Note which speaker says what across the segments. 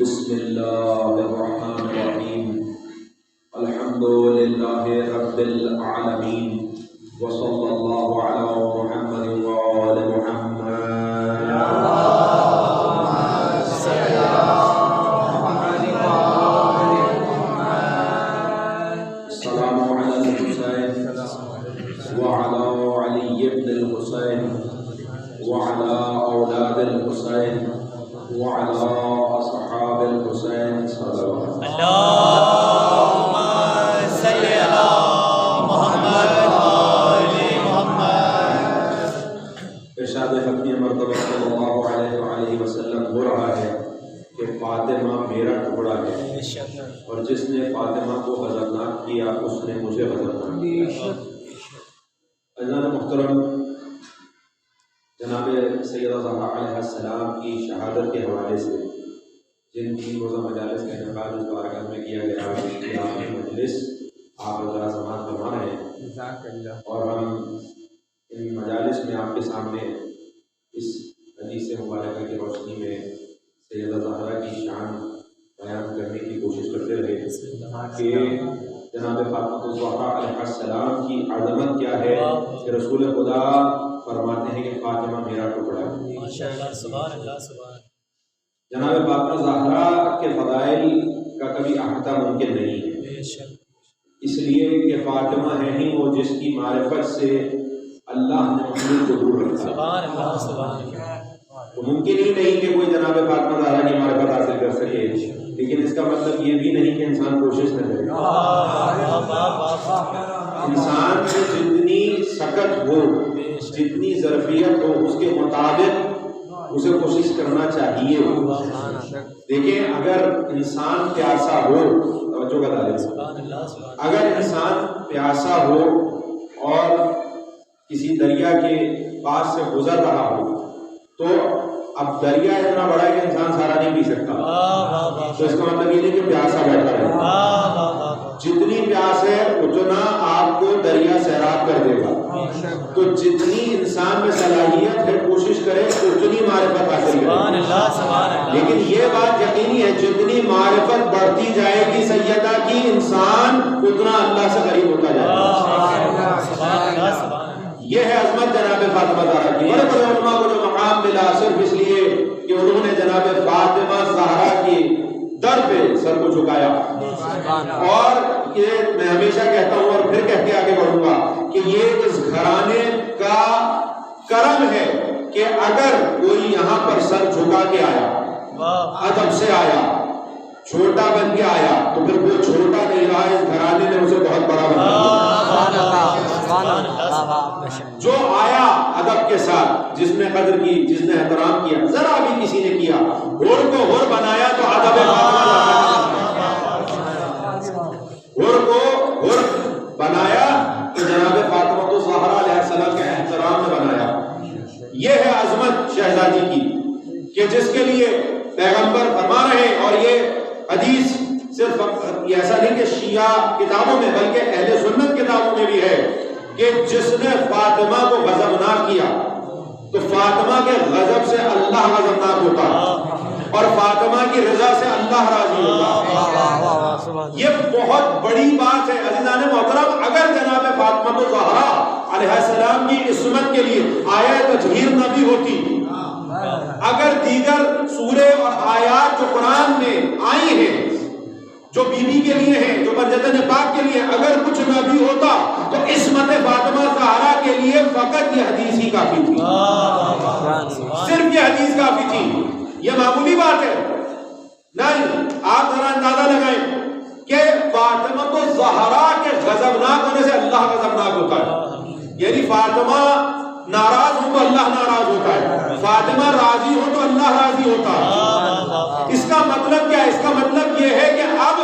Speaker 1: بسم اللہ الرحمن الرحیم الحمد للہ رب العالمین وصلی اللہ علی محمد وآل محمد السلام علی الحسین وعلی علی بن الحسین وعلی اولاد الحسین وعلى أصحاب الحسين صلوات
Speaker 2: اللهم صل على محمد وآل محمد۔
Speaker 1: ارشاد حکیم مرتبہ صلی اللہ علیہ وآلہ وسلم ہو رہا ہے کہ فاطمہ میرا ٹکڑا ہے، اور جس نے فاطمہ کو غضبناک کیا اس نے مجھے غضبناک کیا۔ عزیزان محترم، جناب سیدہ زہرا علیہ السلام کی شہادت کے حوالے سے جن 3 روزہ مجالس کا انعقاد اس بارگاہ میں کیا گیا ہے، اختتامی مجلس آپ حضرات سماعت فرما رہے ہیں، اور ہم ان مجالس میں آپ کے سامنے اس حدیث مبارکہ کی روشنی میں سیدہ زہرا کی شان بیان کرنے کی کوشش کرتے رہے کہ جناب فاطمہ الزہرا علیہ السلام کی عظمت کیا ہے کہ رسول خدا فرماتے ہیں کہ فاطمہ میرا ٹکڑا ہے۔
Speaker 2: ماشاءاللہ، سبحان اللہ، سبحان اللہ۔
Speaker 1: جناب فاطمہ زہرا کے فضائل کا کبھی احاطہ ممکن نہیں ہے، اس لیے کہ فاطمہ ہے ہی وہ جس کی معرفت سے اللہ نے مخلوق کو دور رکھا۔
Speaker 2: سبحان اللہ، سبحان اللہ۔
Speaker 1: تو ممکن ہی نہیں کہ کوئی جناب فاطمہ زہرا کی معرفت حاصل کر سکے، لیکن اس کا مطلب یہ بھی نہیں کہ انسان کوشش نہ کرے۔ انسان سے جتنی سکت ہو، جتنی ظرفیت ہو، اس کے مطابق اسے کوشش کرنا چاہیے۔ دیکھیں، اگر انسان پیاسا ہو، توجہ کا دائرہ، اگر انسان پیاسا ہو اور کسی دریا کے پاس سے گزر رہا ہو تو اب دریا اتنا بڑا ہے کہ انسان سارا نہیں پی سکتا، تو اس کا مطلب یہ نہیں کہ پیاسا بیٹھا رہے۔ جتنی پیاس ہے اتنا آپ کو دریا سیراب کر دے گا، تو جتنی انسان میں صلاحیت ہے کوشش کرے اتنی معرفت حاصل کرے۔ لیکن یہ بات یقینی ہے جتنی معرفت بڑھتی جائے گی سیدہ کی، انسان اتنا اللہ سے قریب ہوتا جائے گا۔ یہ ہے عظمت جناب فاطمہ زہرا کی۔ بڑے بڑے علماء کو جو مقام ملا صرف اس لیے کہ انہوں نے جناب فاطمہ زہرا کی در پہ سر کو جھکایا، اور یہ میں ہمیشہ کہتا ہوں اور پھر کہہ کے آگے بڑھوں گا کہ یہ اس گھرانے کا کرم ہے کہ اگر کوئی یہاں پر سر جھکا کے آیا، ادب سے آیا، چھوٹا بن کے آیا، تو پھر وہ چھوٹا نہیں رہا، اس گھرانے نے اسے بہت بڑا بنا۔ جو آیا ادب کے ساتھ، جس نے قدر کی، جس نے احترام کیا، ذرا بھی کسی نے کیا، ہور کو ہور بنایا تو ادب ہور کو ہور بنایا تو جناب فاطمہ الزہرا علیہ السلام کے احترام میں بنایا۔ یہ ہے عظمت شہزادی کی کہ جس کے لیے پیغمبر فرما رہے ہیں، اور یہ حدیث صرف ایسا نہیں کہ شیعہ کتابوں میں بلکہ اہل سنت کتابوں میں بھی ہے کہ جس نے فاطمہ کو غضبناک کیا تو فاطمہ کے غضب سے اللہ غضبناک ہوتا، اور فاطمہ کی رضا سے اللہ راضی ہوتا۔ یہ بہت بڑی بات ہے عزیزان محترم۔ اگر جناب فاطمہ الزہرا علیہ السلام کی عصمت کے لیے آیت تطہیر نہ بھی ہوتی، اگر دیگر سورے اور آیات جو قرآن میں آئی ہیں جو بی بی کے لیے ہیں، جو پنجتن پاک کے لیے، اگر کچھ نہ بھی ہوتا تو عصمت فاطمہ زہرا کے لیے فقط یہ حدیث ہی کافی تھی، صرف یہ حدیث کافی تھی۔ یہ معمولی بات ہے نہیں، آپ ذرا اندازہ لگائیں کہ فاطمہ الزہرا کے غضبناک ہونے سے اللہ غضبناک ہوتا ہے، یعنی فاطمہ ناراض ہو تو اللہ ناراض ہوتا ہے، فاطمہ راضی ہو تو اللہ راضی ہوتا ہے۔ اس کا مطلب کیا ہے؟ اس کا مطلب یہ ہے کہ اب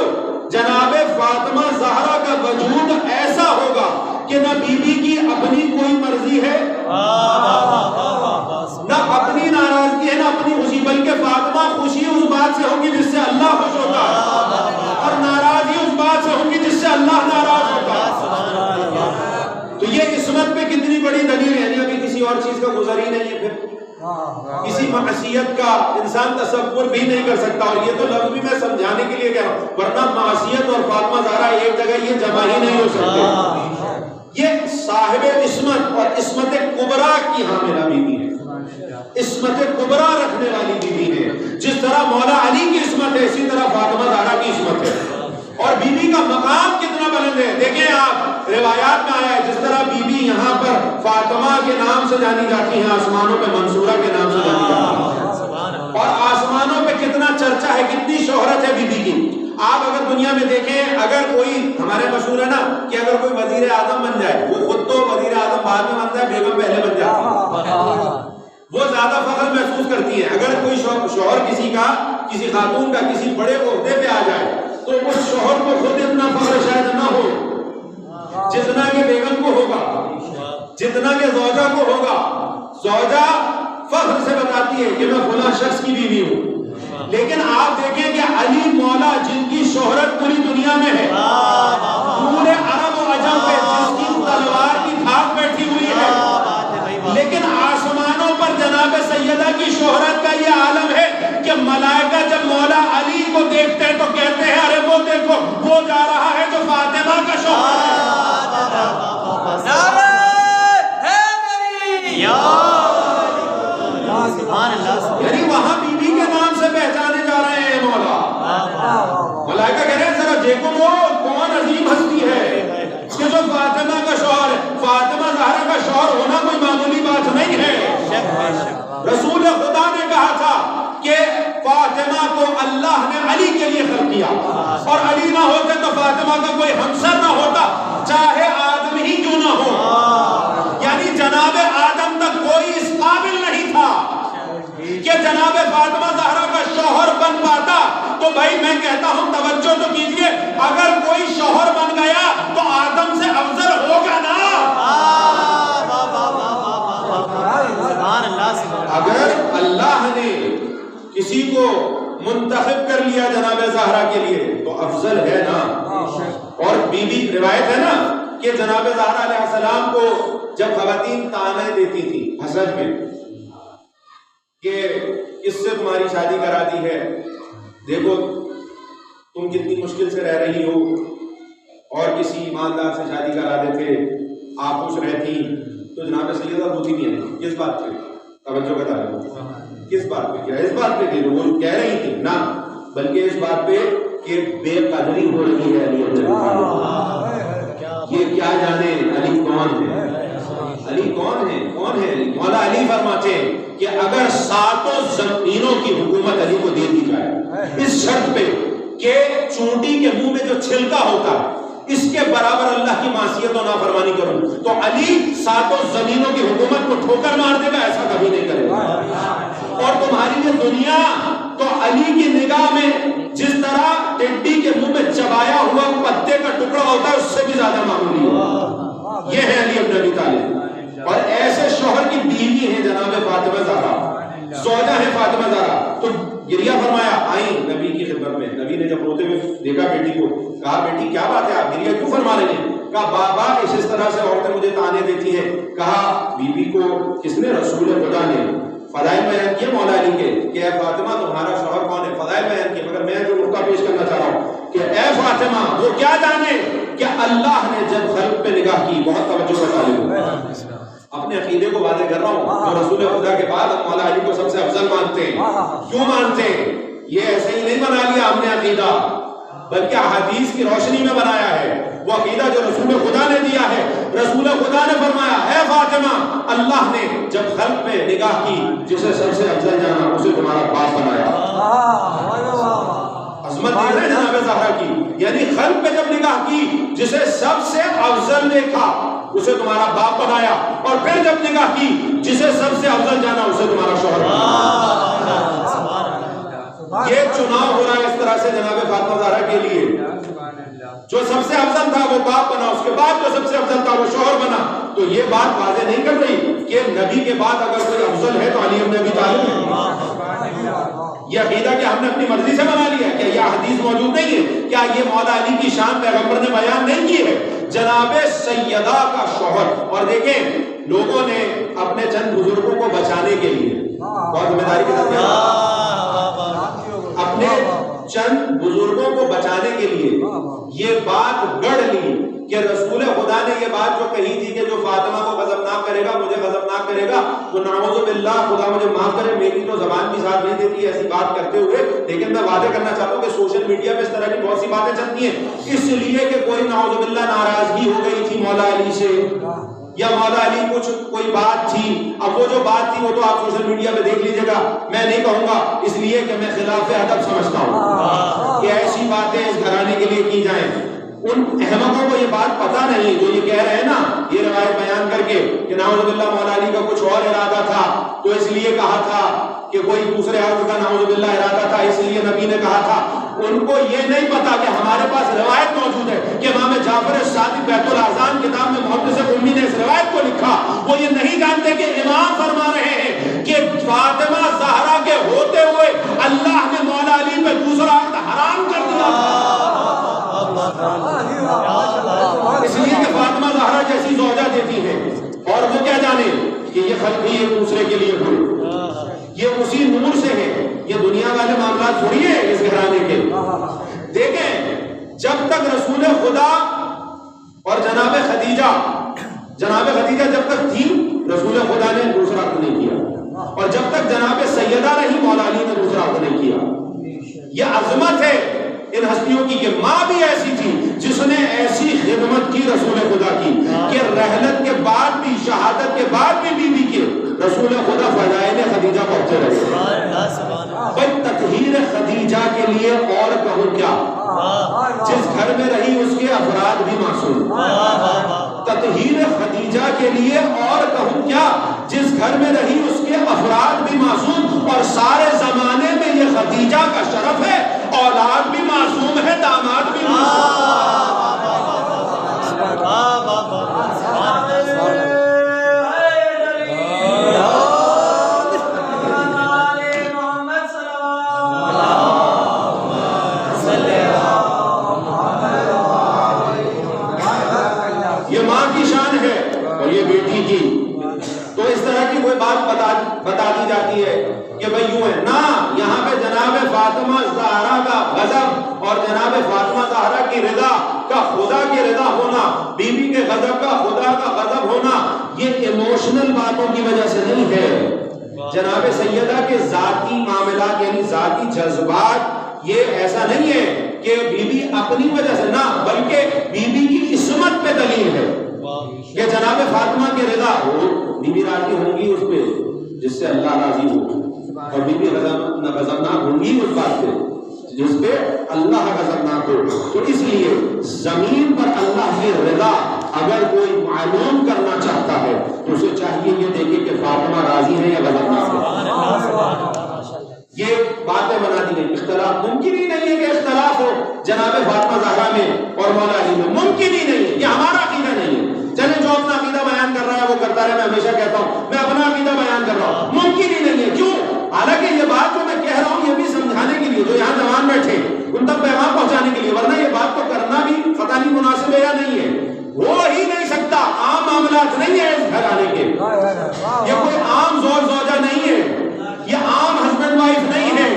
Speaker 1: جناب فاطمہ زہرا کا وجود ایسا ہوگا کہ نہ بی بی کی اپنی کوئی مرضی ہے، نہ اپنی ناراضگی ہے، نہ اپنی خوشی، بلکہ فاطمہ خوشی اس بات سے ہوگی جس سے اللہ خوش ہوتا ہے، اور ناراضی اس بات سے ہوگی جس سے اللہ ناراض ہوتا ہے۔ تو یہ عصمت پہ کتنی بڑی دلیل ہے، یعنی ابھی کسی اور چیز کا گزر ہی نہیں ہے، پھر کسی معصیت کا انسان تصور بھی نہیں کر سکتا، اور یہ تو لفظ بھی میں سمجھانے کے لیے کہہ رہا ہوں، ورنہ معصیت اور فاطمہ زہرا ایک جگہ یہ جمع ہی نہیں ہو سکتے۔ یہ صاحب عصمت اور عصمت کبریٰ کی حاملہ بیوی ہے، عصمت کبریٰ رکھنے والی بیوی ہے۔ جس طرح مولا علی کی عصمت ہے، اسی طرح فاطمہ زہرا کی عصمت ہے۔ اور بیوی کا مقام کتنا بلند ہے، دیکھیں آپ روایات میں آیا ہے جس طرح بیوی یہاں پر فاطمہ کے نام سے جانی جاتی ہیں، آسمانوں پہ منصورہ کے نام سے جانی جاتی ہیں، اور آسمانوں پہ کتنا چرچا ہے، کتنی شہرت ہے بیوی کی۔ آپ اگر دنیا میں دیکھیں، اگر کوئی ہمارے مشہور ہے نا کہ اگر کوئی وزیر اعظم بن جائے، وہ خود تو وزیر اعظم بعد میں بنتا ہے، بیگم پہلے بن جاتی ہے، وہ زیادہ فخر محسوس کرتی ہے۔ اگر کوئی شوہر کسی خاتون کا کسی بڑے عہدے پہ آ جائے تو اس شوہر کو خود اتنا فخر شاید نہ ہو جتنا کہ بیگم کو ہوگا، جتنا کہ زوجہ کو ہوگا۔ زوجہ فخر سے بتاتی ہے کہ میں فلاں شخص کی بیوی ہوں، لیکن آپ دیکھیں کہ علی مولا جن کی شہرت پوری دنیا میں ہے، پورے عرب و عجم پہ جس کی تلوار کی دھاک بیٹھی ہوئی ہے، لیکن آسمانوں پر جناب سیدہ کی شہرت کا یہ عالم ہے کہ ملائکہ جب مولا علی کو دیکھتے ہیں تو کہتے ہیں ارے وہ دیکھو وہ جا رہا ہے جو فاطمہ کا شوہر ہے۔ یعنی وہاں بی بی کے نام سے پہچانے جا رہے ہیں مولا۔ ملائکہ کہہ رہے ہیں ذرا دیکھو وہ کون عظیم ہستی ہے کہ جو فاطمہ کا شوہر ہے۔ فاطمہ زہرا کا شوہر ہونا کوئی معمولی بات نہیں ہے۔ رسول خدا نے کہا تھا کہ فاطمہ کو اللہ نے علی کے لیے خلق کیا، اور علی نہ ہوتے تو فاطمہ کا کوئی ہمسر نہ ہوتا، چاہے آدم ہی کیوں نہ ہو۔ یعنی جناب آدم تک کوئی اس قابل نہیں تھا کہ جناب فاطمہ زہرا کا شوہر بن پاتا۔ تو بھائی میں کہتا ہوں توجہ تو کیجئے، اگر کوئی شوہر بن گیا تو آدم سے افضل ہوگا نا۔ اگر اللہ نے کسی کو منتخب کر لیا جناب زہرا کے لیے تو افضل ہے نا۔ اور بی بی روایت ہے نا کہ جناب زہرا علیہ السلام کو جب خواتین تانے دیتی تھی حسد میں کہ اس سے تمہاری شادی کرا دی ہے، دیکھو تم کتنی مشکل سے رہ رہی ہو، اور کسی ایماندار سے شادی کرا دیتے آپ خوش رہتی، تو جناب سیدہ ہوتی نہیں ہے۔ کس بات پہ توجہ بتا رہے ہو، کس بات پہ؟ کیا اس بات پہ کہ وہ کہہ رہی تھی نا، بلکہ اس بات پہ کہ بے قدری ہو رہی ہے علی۔ یہ کیا جانے علی کون ہے، علی کون ہے، کون ہے علی؟ مولا علی فرماتے ہیں کہ اگر ساتوں زمینوں کی حکومت علی کو دے دی جائے اس شرط پہ کہ چونٹی کے منہ میں جو چھلکا ہوتا ہے اس کے برابر اللہ کی معصیت و نافرمانی کروں، تو علی ساتوں زمینوں کی حکومت کو ٹھوکر مار دے گا، ایسا کبھی نہیں کرے گا۔ اور تمہاری یہ دنیا تو علی کی نگاہ میں جس طرح ٹڈی کے منہ میں چبایا ہوا پتے کا ٹکڑا ہوتا ہے اس سے بھی زیادہ معمولی ہو۔ یہ ہے علی ابن ابی طالب، اور ایسے شوہر کی بیوی ہیں جناب فاطمہ زہرا، زوجہ ہے فاطمہ زہرا۔ تو گریہ فرمایا، آئیں نبی کی خدمت میں، نبی نے جب روتے ہوئے دیکھا بیٹی کو، کہا بیٹی کیا بات ہے، آپ گریہ کیوں فرما رہے ہیں؟ کہا بابا اس طرح سے عورتیں مجھے تانے دیتی ہیں۔ کہا بیوی کو کس نے؟ رسول خدا نے فضائل بیان کیے مولا علی کے کہ اے فاطمہ تمہارا شوہر کون ہے، فضائل بیان کیے، مگر میں جو نقطہ پیش کرنا چاہ رہا ہوں کہ اے فاطمہ وہ کیا جانے کہ اللہ نے جب خلق پہ نگاہ کی، بہت توجہ بتا لیں، اپنے عقیدے کو واضح کر رہا ہوں، اور رسول خدا کے بعد ہم مولا علی کو سب سے افضل مانتے ہیں۔ کیوں مانتے ہیں؟ یہ ایسے ہی نہیں بنا لیا ہم نے عقیدہ، بلکہ حدیث کی روشنی میں بنایا ہے وہ عقیدہ جو رسول خدا نے دیا ہے۔ رسول خدا نے فرمایا اے فاطمہ اللہ نے جب خلق پہ نگاہ کی جسے سب سے افضل جانا اسے تمہارا باپ بنایا۔ عظمت دیکھ رہے ہیں جناب زہرا کی، یعنی خلق پہ جب نگاہ کی جسے سب سے افضل دیکھا اسے تمہارا باپ بنایا، اور پھر جب نگاہ کی جسے سب سے افضل جانا اسے تمہارا شوہر بنایا۔ یہ چناؤ ہو رہا ہے اس طرح سے جناب فاطمہ زہرا کے لیے، جو سب سے افضل تھا وہ باپ بنا، اس کے بعد جو سب سے افضل تھا وہ شوہر بنا۔ تو یہ بات واضح نہیں کر رہی کہ نبی کے بعد اگر کوئی افضل ہے تو علی ابن ابی طالب ہے۔ یہ عقیدہ کہ ہم نے اپنی مرضی سے بنا لیا، کیا یہ حدیث موجود نہیں ہے؟ کیا یہ مولا علی کی شان پیغمبر نے بیان نہیں کی ہے؟ جناب سیدہ کا شوہر۔ اور دیکھیں لوگوں نے اپنے چند بزرگوں کو بچانے کے لیے بہت ذمہ داری کے ساتھ اپنے چند بزرگوں کو بچانے کے لیے یہ بات گڑھ لی کہ رسول خدا نے یہ بات جو کہی تھی کہ جو فاطمہ کو غضبناک کرے گا مجھے غضبناک کرے گا، وہ نعوذ باللہ خدا مجھے معاف کرے میری تو زبان بھی ساتھ نہیں دیتی ایسی بات کرتے ہوئے، لیکن میں وعدے کرنا چاہتا ہوں کہ سوشل میڈیا پہ اس طرح کی بہت سی باتیں چلتی ہیں اس لیے کہ کوئی نعوذ باللہ ناراضگی ہو گئی تھی مولا علی سے، یا مولا علی کچھ کوئی بات تھی، اب وہ جو بات تھی وہ تو آپ سوشل میڈیا پہ دیکھ لیجئے گا، میں نہیں کہوں گا اس لیے کہ میں خلاف ادب سمجھتا ہوں کہ ایسی باتیں اس گھرانے کے لیے کی جائیں۔ ان احمقوں کو یہ بات پتہ نہیں جو یہ کہہ رہے ہیں نا یہ روایت بیان کر کے کہ نعوذ باللہ مولا علی کا کچھ اور ارادہ تھا تو اس لیے کہا تھا کہ کوئی دوسرے عرض کا نعوذ باللہ ارادہ تھا اس لیے نبی نے کہا تھا، ان کو یہ نہیں پتا کہ ہمارے پاس روایت موجود ہے کہ امام جعفر صادق بیت الاذان کتاب میں محدث امی نے اس روایت کو لکھا، وہ یہ نہیں جانتے کہ امام فرما رہے ہیں کہ فاطمہ زہرا کے ہوتے ہوئے اللہ نے مولا علی پہ دوسرا عقد حرام کر دیا اس لیے کہ فاطمہ زہرا جیسی زوجہ دیتی ہے اور وہ کیا جانے کہ یہ خلق ہی ایک دوسرے کے لیے ہوئے، یہ اسی نور سے ہے، یہ دنیا والے معاملات تھوڑی ہے اس گھرانے کے۔ دیکھیں جب تک رسول خدا اور جناب خدیجہ جب تک تھی رسول خدا نے دوسرا عقد نہیں کیا، اور جب تک جناب سیدہ رہی مولا علی نے دوسرا عقد نہیں کیا۔ یہ عظمت ہے ان ہستیوں کی کہ ماں بھی ایسی تھی جس نے ایسی خدمت کی رسول خدا کی کہ رحلت کے بعد بھی شہادت کے بعد بھی بیوی کے رسول خدا فضائل خدیجہ پہنچے رہے۔ بھائی تطہیر خدیجہ کے لیے اور کہوں کیا، جس گھر میں رہی اس کے افراد بھی معصوم، تطہیر خدیجہ کے لیے اور کہوں کیا، جس گھر میں رہی اس کے افراد بھی معصوم، اور سارے زمانے میں یہ خدیجہ کا شرف ہے اولاد بھی معصوم ہے داماد بھی معصوم۔ یہ ماں کی شان ہے اور یہ بیٹی کی، تو اس طرح کی کوئی بات بتا دی جاتی ہے کہ بھئی یوں ہے نا، یہاں پہ جناب فاطمہ زہرا کا غضب اور جناب فاطمہ زہرا کی رضا کا خدا کی رضا ہونا، بیوی کے غضب کا خدا کا غضب ہونا، یہ ایموشنل باتوں کی وجہ سے نہیں ہے۔ جناب سیدہ کے ذاتی معاملات یعنی ذاتی جذبات یہ ایسا نہیں ہے کہ بیوی اپنی وجہ سے، نہ بلکہ بیوی کی عصمت پہ دلیل ہے کہ جناب فاطمہ کی رضا ہو، بیوی راضی ہوں گی اس پہ جس سے اللہ راضی ہو، اور بیوی غضبناک ہوں گی اس بات پہ جس پہ اللہ غضبناک ہو۔ تو اس لیے زمین پر اللہ کی رضا اگر کوئی معلوم کرنا چاہتا ہے تو اسے چاہیے یہ دیکھے کہ فاطمہ راضی ہے یا غضبناک ہے۔ یہ باتیں بنا دی گئی، اختلاف ممکن ہی نہیں ہے کہ اختلاف ہو جناب فاطمہ زہرا میں اور مولا علی میں، ممکن ہی نہیں ہے، یہ ہمارا عقیدہ نہیں ہے۔ چلے جو اپنا عقیدہ بیان کر رہا ہے وہ کرتا رہے، میں ہمیشہ کہتا ہوں میں اپنا عقیدہ بیان کر رہا ہوں، ممکن ہی نہیں ہے۔ کیوں؟ حالانکہ یہ بات جو میں کہہ رہا ہوں یہ بھی سمجھانے کے لیے جو یہاں جوان بیٹھے ان تک پیغام پہنچانے کے لیے، ورنہ یہ بات تو کرنا بھی پتہ نہیں مناسب ہے یا نہیں ہے، ہو ہی نہیں سکتا، عام معاملات نہیں ہے اس گھرانے کے، یہ کوئی عام زوج زوجہ نہیں ہے، یہ عام ہسبینڈ وائف نہیں ہے،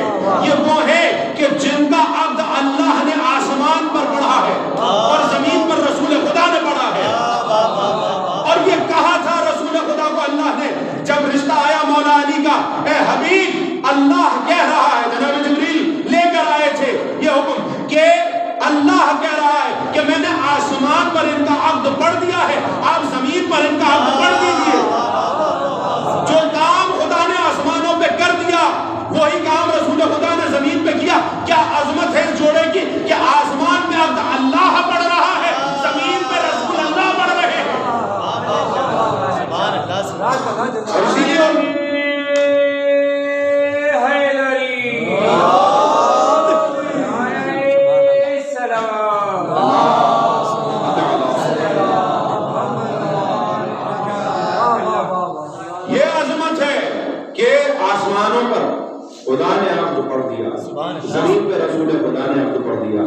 Speaker 1: یہ وہ ہے کہ جن کا عقد اللہ نے آسمان پر پڑھا ہے اور زمین پر رسول خدا نے پڑھا ہے، اور یہ کہا تھا رسول خدا کو اللہ نے جب رشتہ آیا مولا علی کا، اے حبیب اللہ کہہ رہا ہے، جناب جبریل لے کر آئے تھے یہ حکم کہ اللہ کہہ رہا ہے کہ میں نے آسمان پر ان کا عقد پڑھ دیا ہے، آپ زمین پر ان کا عقد پڑھ دیجئے۔ جو کام خدا نے آسمانوں پہ کر دیا وہی کام رسول خدا نے زمین پہ کیا۔ کیا عظمت ہے اس جوڑے کی کہ آسمان میں عقد اللہ پڑھ رہا ہے، زمین پہ رسول اللہ پڑھ رہے ہیں۔ اور اسی لیے خدا نے عقد پڑھ دیا، زمین پہ رسول خدا نے عقد پڑھ دیا۔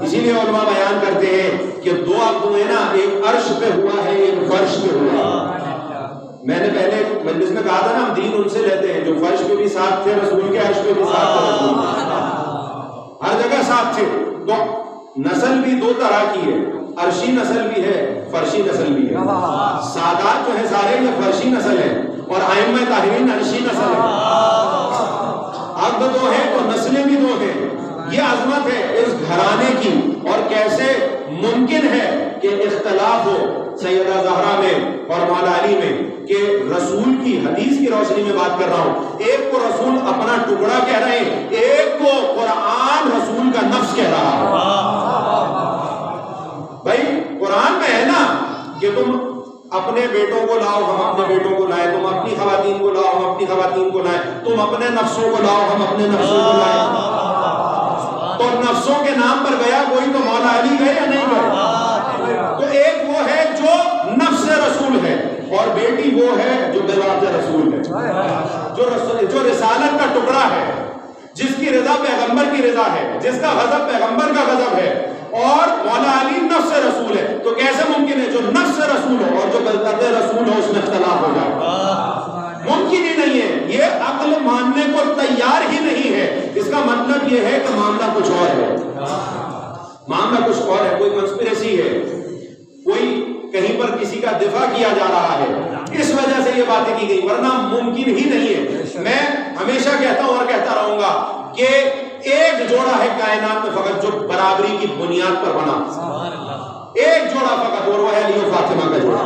Speaker 1: اسی لیے علماء بیان کرتے ہیں کہ دو عقد ہوئے نا، ایک عرش پہ ہوا ہے ایک فرش پہ ہوا ہے۔ میں نے پہلے مجلس میں کہا تھا نا، ہم دین ان سے لیتے ہیں جو فرش پہ بھی ساتھ تھے رسول کے، عرش پہ بھی ساتھ تھے رسول کے، ہر جگہ ساتھ تھے. تو نسل بھی دو طرح کی ہے، عرشی نسل بھی ہے، فرشی نسل بھی ہے. سادات جو ہے سارے یہ فرشی نسل ہے، اور ائمہ طاہرین عرشی نسل ہے. عقد دو ہے تو نسلیں بھی دو ہیں. یہ عظمت ہے اس گھرانے کی. اور کیسے ممکن ہے کہ اختلاف ہو سیدہ زہرا میں اور مولا علی میں، کہ رسول کی حدیث کی روشنی میں بات کر رہا ہوں، ایک کو رسول اپنا ٹکڑا کہہ رہے ہیں، ایک کو قرآن رسول کا نفس کہہ رہا ہے. بھائی قرآن میں ہے نا کہ تم اپنے بیٹوں کو لاؤ، ہم اپنے بیٹوں کو لائیں، تم اپنی خواتین کو لاؤ، ہم اپنی خواتین کو لائیں، تم اپنے نفسوں کو لاؤ، ہم اپنے نفسوں کو لائیں. تو نفسوں کے نام پر گیا کوئی تو مولا علی گئے یا نہیں گئے؟ تو ایک وہ ہے جو نفس رسول ہے، اور بیٹی وہ ہے جو بذات رسول ہے، جو رسالت کا ٹکڑا ہے، جس کی رضا پیغمبر کی رضا ہے، جس کا غضب پیغمبر کا غضب ہے. اور مولا علی نفس رسول ہے. تو کیسے ممکن ہے جو نفس رسول ہو اور جو بذات رسول ہو اس میں اختلاف ہو جائے؟ ممکن ہی نہیں ہے. یہ عقل ماننے کو تیار ہی نہیں ہے. اس کا مطلب یہ ہے کہ معاملہ کچھ اور ہے، معاملہ کچھ اور ہے، کوئی کنسپریسی ہے، کوئی کہیں پر کسی کا دفاع کیا جا رہا ہے، اس وجہ سے یہ باتیں کی گئی، ورنہ ممکن ہی نہیں ہے. میں ہمیشہ کہتا ہوں اور کہتا رہوں گا کہ ایک جوڑا ہے کائنات میں فقط جو برابری کی بنیاد پر بنا، ایک جوڑا فقط، اور وہ ہے علی و فاطمہ کا جوڑا.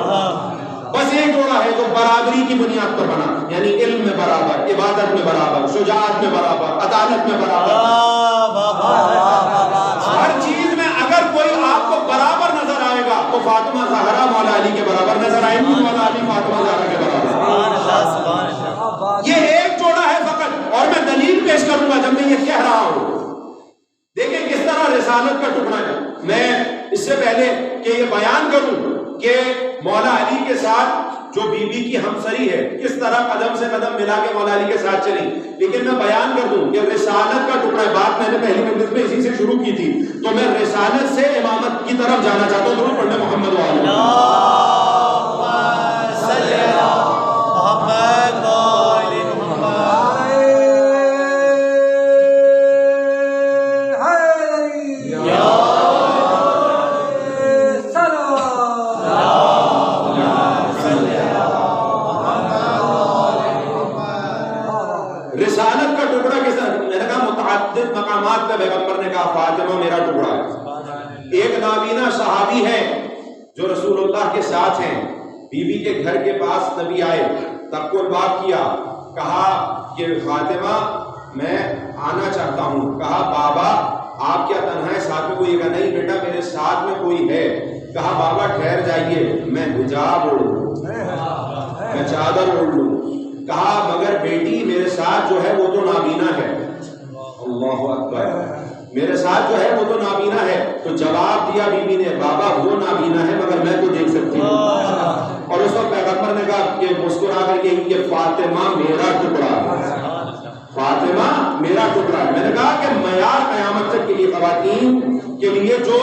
Speaker 1: بس ایک جوڑا ہے جو برابری کی بنیاد پر بنا، یعنی علم میں برابر، عبادت میں برابر، شجاعت میں برابر، عدالت میں برابر، ہر چیز میں اگر کوئی آپ کو برابر نظر آئے گا تو فاطمہ زہرا مولا علی کے برابر نظر آئیں گی، مولا علی فاطمہ زہرا کے برابر. یہ ایک جوڑا ہے فقط. اور میں دلیل پیش کروں گا جب میں یہ کہہ رہا ہوں. دیکھیں کس طرح رسالت کا ٹکڑا ہے. میں اس سے پہلے کہ یہ بیان کروں کہ مولا علی کے ساتھ جو بی بی کی ہمسری ہے کس طرح قدم سے قدم ملا کے مولا علی کے ساتھ چلی، لیکن میں بیان کر دوں کہ رسالت کا ٹکڑا ہے. بات میں نے پہلی مجلس میں اسی سے شروع کی تھی، تو میں رسالت سے امامت کی طرف جانا چاہتا ہوں. ضرور پڑھنے محمد رسالت کا ٹکڑا کس طرح؟ میں نے کہا متعدد مقامات پہ پیغمبر نے کہا فاطمہ میرا ٹکڑا ہے. ایک نابینا صحابی ہے جو رسول اللہ کے ساتھ ہیں، بی بی کے گھر کے پاس نبی آئے، تقول بات کیا، کہا کہ فاطمہ میں آنا چاہتا ہوں. کہا بابا آپ کیا تنہا ہے، ساتھ میں کوئی؟ کہا نہیں بیٹا میرے ساتھ میں کوئی ہے. کہا بابا ٹھہر جائیے، میں حجاب اوڑھ لوں، میں چادر اوڑھ لوں. کہا مگر بیٹی میرے ساتھ جو ہے وہ تو نابینا ہے. اللہ اکبر، میرے ساتھ جو ہے وہ تو نابینا ہے. تو جواب دیا بی بی نے، بابا وہ نابینا ہے مگر میں تو دیکھ سکتی ہوں. اور اس وقت پیغمبر نے کہا کہ مسکرا کر کہ فاطمہ میرا ٹکڑا ہے، فاطمہ میرا ٹکڑا ہے. میں نے کہا کہ معیار قیامت تک کے لیے خواتین کے لیے جو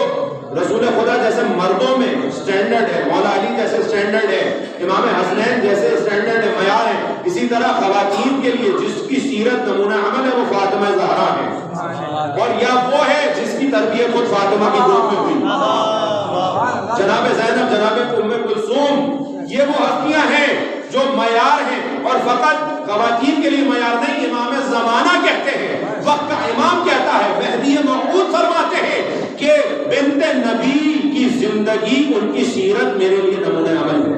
Speaker 1: رسول خدا جیسے مردوں میں سٹینڈرڈ ہے، مولا علی جیسے سٹینڈرڈ ہے، امام حسنین جیسے سٹینڈرڈ ہے، معیار ہے، اسی طرح خواتین کے لیے جس کی سیرت نمونہ عمل ہے وہ فاطمہ زہرا ہے. اور یا وہ ہے جس کی تربیت خود فاطمہ کی گود میں ہوئی. جناب زینب، جناب ام کلثوم، یہ وہ ہستیاں ہیں جو معیار ہیں. اور فقط خواتین کے لیے معیار نہیں، امام زمانہ کہتے ہیں، وقت کا امام کہتا ہے، مہدی موعود فرماتے ہیں کہ بنت نبی کی زندگی، ان کی سیرت میرے لیے نمونہ عمل ہے،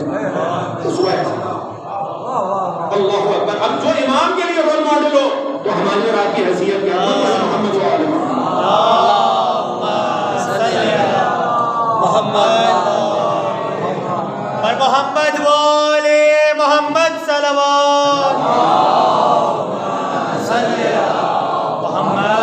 Speaker 1: اسوہ ہے. اللہ اکبر. اب جو امام کے لیے رول ماڈل ہو تو ہماری اور آپ کی حیثیت کیا ہے؟ محمد
Speaker 2: محمد والے محمد صلوات محمد.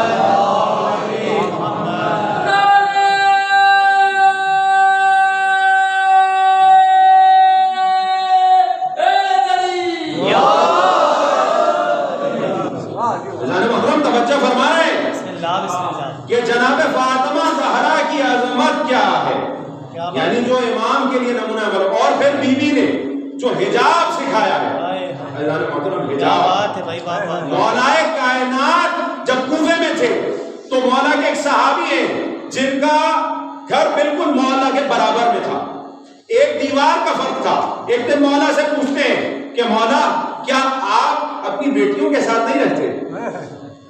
Speaker 1: توجہ فرما رہے ہیں کہ جناب فاطمہ زہرا کی عظمت کیا ہے، یعنی جو امام کے لیے نمونہ عمل. اور پھر بی بی نے جو حجاب سکھایا ہے، مولائے کائنات جب کوفے میں تھے تو مولا کے ایک صحابی ہیں جن کا گھر بالکل مولا کے برابر میں تھا، ایک دیوار کا فرق تھا. ایک دن مولا سے پوچھتے ہیں کہ مولا کیا آپ اپنی بیٹیوں کے ساتھ نہیں رہتے؟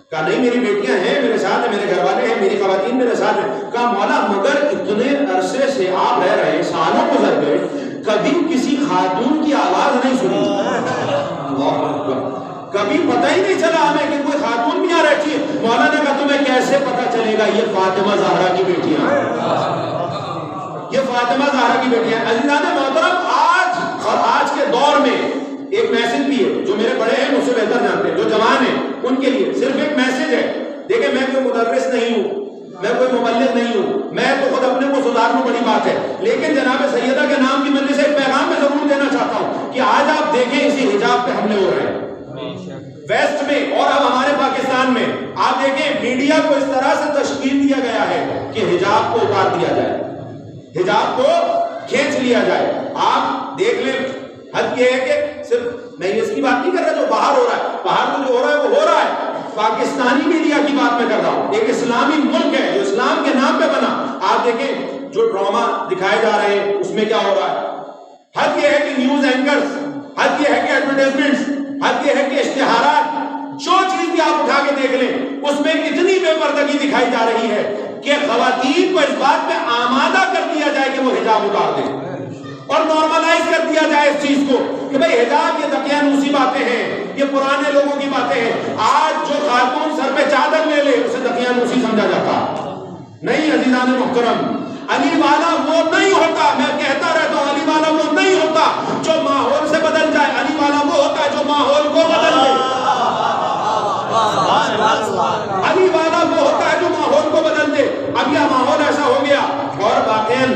Speaker 1: کہا نہیں میری بیٹیاں ہیں میرے ساتھ ہیں، میرے گھر والے ہیں، میری خواتین میرے ساتھ ہیں. کہا مولا مگر اتنے عرصے سے آپ رہ رہے ہیں، سالوں گزر گئے، کبھی کسی خاتون کی آواز نہیں سنی. اللہ اکبر. کبھی پتہ ہی نہیں چلا ہمیں کہ کوئی خاتون بھی یہاں رہتی ہے. مولا نے کہا تمہیں کیسے پتہ چلے گا؟ یہ فاطمہ زہرا کی بیٹیاں ہیں، یہ فاطمہ زہرا کی بیٹیاں ہیں. عزیزان محترم، آج اور آج کے دور میں ایک میسج بھی ہے، جو میرے بڑے ہیں مجھ سے بہتر جانتے ہیں، جو جوان ہیں ان کے لیے صرف ایک میسج ہے. دیکھیں میں کوئی مدرس نہیں ہوں، میں کوئی مبلغ نہیں ہوں، میں تو خود اپنے کو سدھارنا بڑی بات ہے، لیکن جناب سیدہ کے نام کی مجلس سے ایک پیغام میں ضرور دینا چاہتا ہوں کہ آج آپ دیکھیں اسی حجاب پہ حملے ہو رہے ہیں ویسٹ میں اور اب ہمارے پاکستان میں. آپ دیکھیں میڈیا کو اس طرح سے تشکیل دیا گیا ہے کہ حجاب کو اتار دیا جائے، حجاب کو کھینچ لیا جائے. آپ دیکھ لیں، حد یہ ہے کہ صرف میں اس کی بات نہیں کر رہا جو باہر ہو رہا ہے، باہر تو جو ہو رہا ہے وہ ہو رہا ہے، پاکستانی میڈیا کی بات میں کر رہا ہوں. ایک اسلامی ملک ہے جو اسلام کے نام پہ بنا. آپ دیکھیں جو ڈرامہ دکھائے جا رہے ہیں اس میں کیا ہو رہا ہے. حد یہ ہے کہ نیوز اینکرز، حد یہ ہے کہ ایڈورٹائزمنٹس، حد یہ ہے کہ اشتہارات، جو چیز بھی آپ اٹھا کے دیکھ لیں اس میں اتنی بے پردگی دکھائی جا رہی ہے کہ خواتین کو اس بات پہ آمادہ کر دیا جائے کہ وہ حجاب اتار دیں اور نارملائز کر دیا جائے اس چیز کو کہ بھئی حجاب یہ دقیانوسی باتیں ہیں، یہ پرانے لوگوں کی باتیں ہیں. آج جو خاتون سر پہ چادر لے لے اسے دقیانوسی سمجھا جاتا نہیں. عزیزان محترم، علی والا وہ نہیں ہوتا، میں کہتا رہتا ہوں علی والا وہ نہیں ہوتا جو ماحول سے بدل جائے، علی والا وہ ہوتا ہے جو ماحول کو بدل دے. علی والا وہ ہوتا ہے جو ماحول کو بدل دے. اب یہ ماحول ایسا ہو گیا اور واقعاً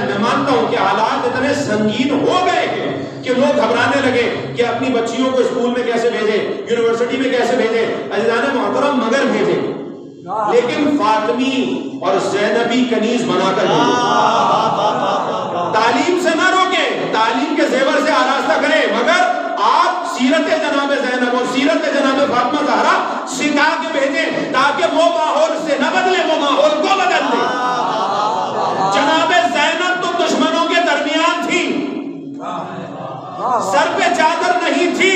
Speaker 1: میں مانتا ہوں کہ حالات اتنے سنگین ہو گئے ہیں کہ لوگ گھبرانے لگے کہ اپنی بچیوں کو اسکول میں کیسے بھیجیں، یونیورسٹی میں کیسے بھیجیں. عزیزان محترم مگر بھیجیں لیکن فاطمی اور زینبی کنیز بنا کر تعلیم سے نہ روکیں، تعلیم کے زیور سے آراستہ کریں، مگر آپ سیرت جناب زینب اور سیرت جناب فاطمہ زہرا سکھا کے بھیجیں تاکہ وہ ماحول سے نہ بدلے، وہ ماحول کو بدل دے. جناب زینب تو دشمنوں کے درمیان تھی، سر پہ چادر نہیں تھی،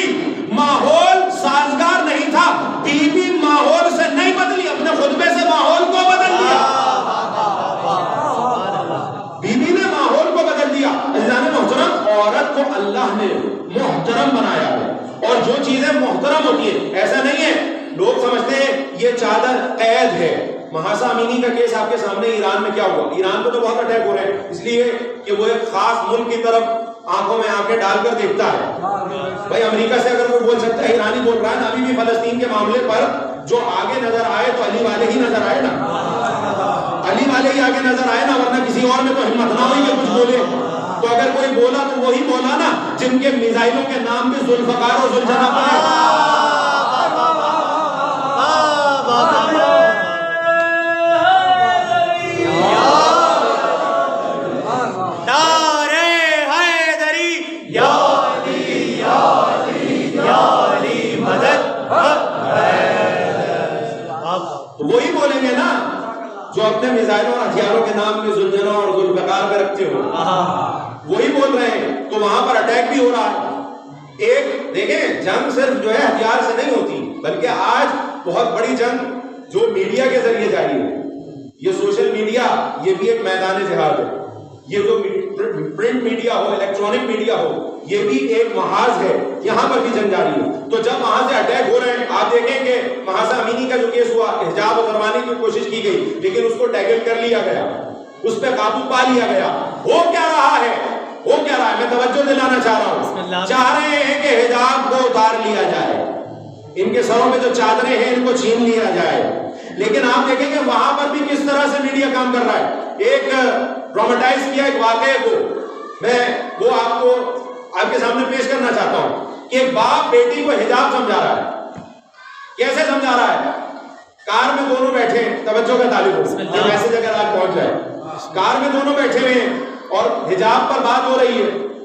Speaker 1: ماحول سازگار نہیں تھا، بی بی ماحول سے نہیں بدلی، اپنے خطبے سے ماحول کو بدل دیا، بی بی نے ماحول کو بدل دیا. عزیزان محترم، عورت کو اللہ نے محترم بنایا ہے اور جو چیزیں محترم ہوتی ہیں، ایسا نہیں ہے لوگ سمجھتے ہیں یہ چادر قید ہے. مہاسا امینی کا کیس آپ کے سامنے ایران میں کیا ہوا، ایران پہ تو بہت اٹیک ہو رہے ہیں اس لیے کہ وہ ایک خاص ملک کی طرف آنکھوں میں آنکھیں ڈال کر دیکھتا ہے. بھائی امریکہ سے اگر کوئی بول سکتا ہے، ایرانی بول رہا ہے نا، ابھی بھی فلسطین کے معاملے پر جو آگے نظر آئے تو علی والے ہی نظر آئے نا، علی والے ہی آگے نظر آئے نا، ورنہ کسی اور میں تو ہمت نہ ہوئی کہ کچھ بولے. تو اگر کوئی بولا تو وہی بولا نا جن کے میزائلوں کے نام بھی ذوالفقار اور ذوالجناح ہے. وہی بولیں گے نا جو اپنے میزائلوں اور ہتھیاروں کے نام بھی ذوالجناح اور ذوالفقار پہ رکھتے ہو، وہی بول رہے ہیں. تو وہاں پر اٹیک بھی ہو رہا ہے. ایک دیکھیں جنگ صرف جو ہے ہتھیار سے نہیں ہوتی، بلکہ آج بہت بڑی جنگ جو میڈیا کے ذریعے جاری ہے، یہ سوشل میڈیا، یہ بھی ایک میدان جہاد ہے. یہ جو پرنٹ میڈیا ہو، الیکٹرانک میڈیا ہو، یہ بھی ایک محاذ ہے، یہاں پر بھی جنگ جاری ہے. تو جب وہاں سے اٹیک ہو رہے ہیں، آپ دیکھیں کہ مہاسا امینی کا جو کیس ہوا، حجاب اتروانے کی کوشش کی گئی لیکن اس کو ٹیکل کر لیا گیا، اس پہ قابو پا لیا گیا. ہو کیا رہا ہے، ہو کیا رہا ہے، میں توجہ دلانا چاہ رہا ہوں. چاہ رہے ہیں کہ حجاب کو اتار لیا جائے، ان کے سروں پہ جو چادریں ہیں ان کو چھین لیا جائے. لیکن آپ دیکھیں کہ وہاں پر بھی کس طرح سے میڈیا کام کر رہا ہے. ایک ڈراماٹائز کیا ایک واقعے کو میں وہ آپ کو آپ کے سامنے پیش کرنا چاہتا ہوں کہ ایک باپ بیٹی کو حجاب سمجھا رہا ہے. کیسے سمجھا رہا ہے؟ کار میں دونوں بیٹھے ہیں، توجہ کا طالب ہو، یہ میسج اگر آج پہنچ جائے. کار میں دونوں بیٹھے ہوئے ہیں اور حجاب پر بات ہو رہی ہے.